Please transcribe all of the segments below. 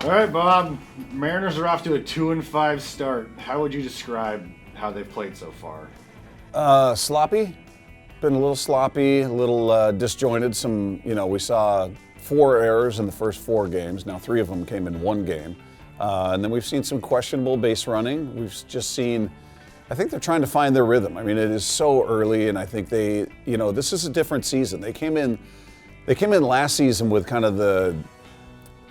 All right, Bob. Mariners are off to a 2-5 start. How would you describe how they've played so far? Sloppy. Been a little sloppy, a little disjointed. We saw 4 errors in the first 4 games. Now 3 of them came in 1 game. And then we've seen some questionable base running. We've just seen, I think they're trying to find their rhythm. I mean, it is so early, and I think this is a different season. They came in last season with kind of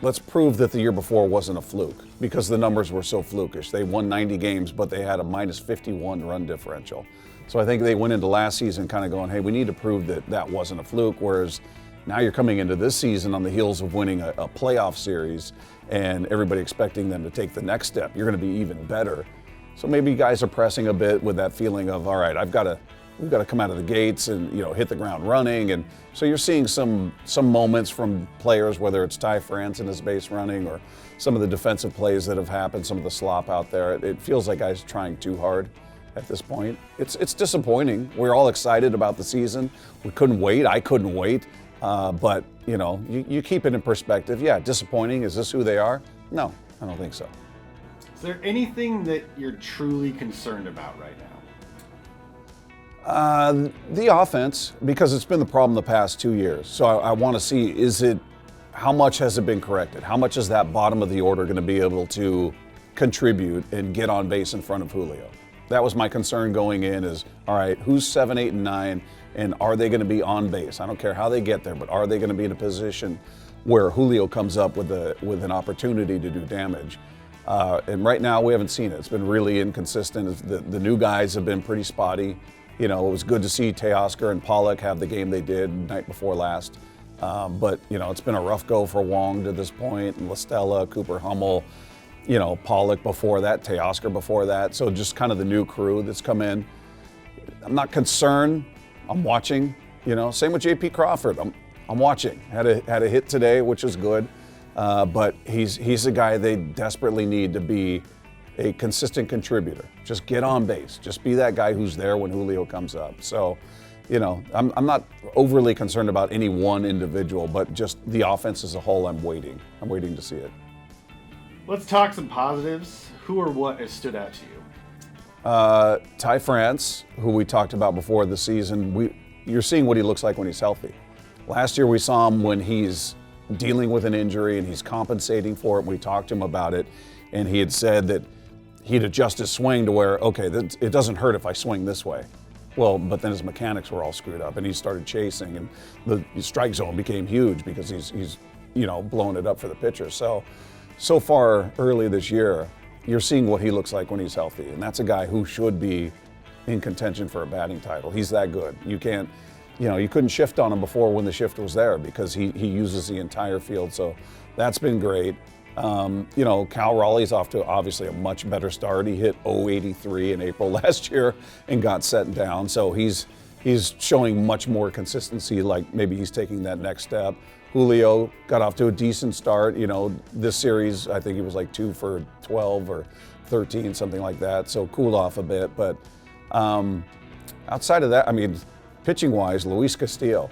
let's prove that the year before wasn't a fluke, because the numbers were so flukish. They won 90 games, but they had a minus 51 run differential. So I think they went into last season kind of going, hey, we need to prove that that wasn't a fluke, whereas now you're coming into this season on the heels of winning a playoff series and everybody expecting them to take the next step. You're going to be even better. So maybe guys are pressing a bit with that feeling of, all right, we've got to come out of the gates and hit the ground running. And so you're seeing some moments from players, whether it's Ty France and his base running or some of the defensive plays that have happened, some of the slop out there. It feels like guys are trying too hard at this point. It's disappointing. We're all excited about the season. We couldn't wait. I couldn't wait. But you keep it in perspective. Yeah, disappointing. Is this who they are? No, I don't think so. Is there anything that you're truly concerned about right now? The offense, because it's been the problem the past 2 years. So I want to see, how much has it been corrected? How much is that bottom of the order going to be able to contribute and get on base in front of Julio? That was my concern going in is, all right, who's 7, 8, and 9, and are they going to be on base? I don't care how they get there, but are they going to be in a position where Julio comes up with an opportunity to do damage? And right now we haven't seen it. It's been really inconsistent. The new guys have been pretty spotty. It was good to see Teoscar and Pollock have the game they did night before last. But it's been a rough go for Wong to this point, and La Stella, Cooper Hummel, Pollock before that, Teoscar before that. So just kind of the new crew that's come in. I'm not concerned. I'm watching. Same with J.P. Crawford. I'm watching. Had a hit today, which is good. But he's a guy they desperately need to be a consistent contributor. Just get on base. Just be that guy who's there when Julio comes up. So, I'm not overly concerned about any one individual, but just the offense as a whole, I'm waiting to see it. Let's talk some positives. Who or what has stood out to you? Ty France, who we talked about before the season, you're seeing what he looks like when he's healthy. Last year we saw him when he's dealing with an injury and he's compensating for it. We talked to him about it, and he had said that he'd adjust his swing to where, okay, it doesn't hurt if I swing this way. Well, but then his mechanics were all screwed up, and he started chasing, and the strike zone became huge because he's blowing it up for the pitcher. So far early this year, you're seeing what he looks like when he's healthy, and that's a guy who should be in contention for a batting title. He's that good. You can't, you couldn't shift on him before when the shift was there because he uses the entire field. So that's been great. Cal Raleigh's off to obviously a much better start. He hit 083 in April last year and got set down. So he's showing much more consistency, like maybe he's taking that next step. Julio got off to a decent start. This series, I think he was like 2 for 12 or 13, something like that. So cooled off a bit. But outside of that, pitching-wise, Luis Castillo,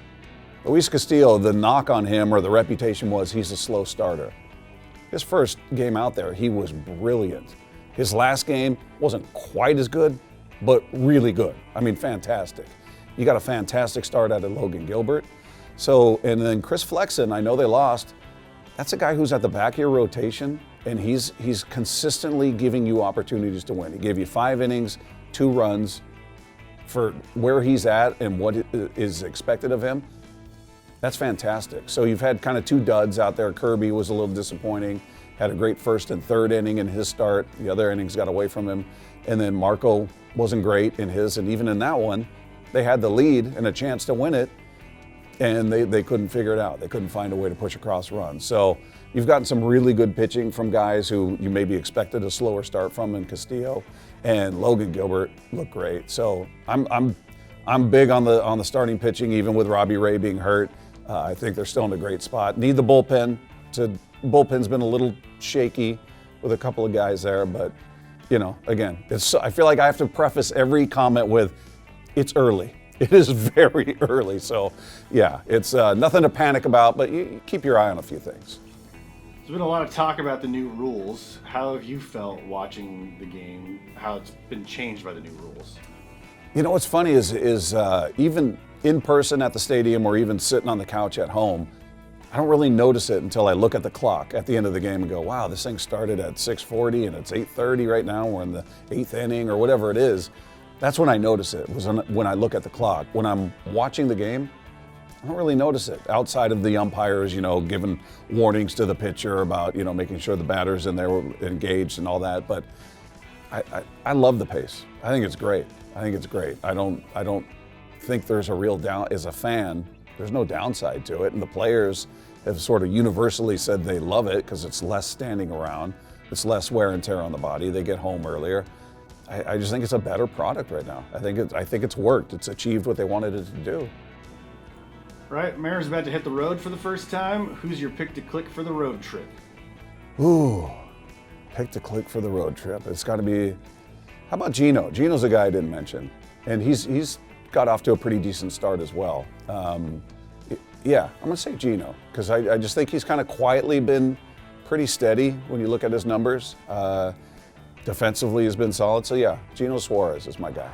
the knock on him or the reputation was he's a slow starter. His first game out there, he was brilliant. His last game wasn't quite as good, but really good. Fantastic. You got a fantastic start out of Logan Gilbert. So, and then Chris Flexen, I know they lost. That's a guy who's at the back of your rotation, and he's consistently giving you opportunities to win. He gave you 5 innings, 2 runs. For where he's at and what is expected of him, that's fantastic. So you've had kind of 2 duds out there. Kirby was a little disappointing, had a great first and third inning in his start. The other innings got away from him. And then Marco wasn't great in his, and even in that one, they had the lead and a chance to win it, and they couldn't figure it out. They couldn't find a way to push across runs. So you've gotten some really good pitching from guys who you maybe expected a slower start from in Castillo, and Logan Gilbert looked great. So I'm big on the starting pitching, even with Robbie Ray being hurt. I think they're still in a great spot. Need the bullpen. Bullpen's been a little shaky with a couple of guys there, but again, I feel like I have to preface every comment with, it's early. It is very early. So yeah, it's nothing to panic about, but you keep your eye on a few things. Is There's been a lot of talk about the new rules. How have you felt watching the game? How it's been changed by the new rules? You know what's funny is even in person at the stadium or even sitting on the couch at home, I don't really notice it until I look at the clock at the end of the game and go, wow, this thing started at 6:40 and it's 8:30 right now. We're in the 8th inning or whatever it is. That's when I notice it, was when I look at the clock. When I'm watching the game, I don't really notice it outside of the umpires, giving warnings to the pitcher about, making sure the batter's in there engaged and all that. But I love the pace. I think it's great. I don't think there's a real as a fan, there's no downside to it. And the players have sort of universally said they love it because it's less standing around. It's less wear and tear on the body. They get home earlier. I just think it's a better product right now. I think it's worked. It's achieved what they wanted it to do. Right, Mariners about to hit the road for the first time. Who's your pick to click for the road trip? Ooh, pick to click for the road trip. It's got to be, how about Gino? Gino's a guy I didn't mention. And he's got off to a pretty decent start as well. Yeah, I'm going to say Gino, because I just think he's kind of quietly been pretty steady when you look at his numbers. Defensively has been solid. So yeah, Gino Suarez is my guy.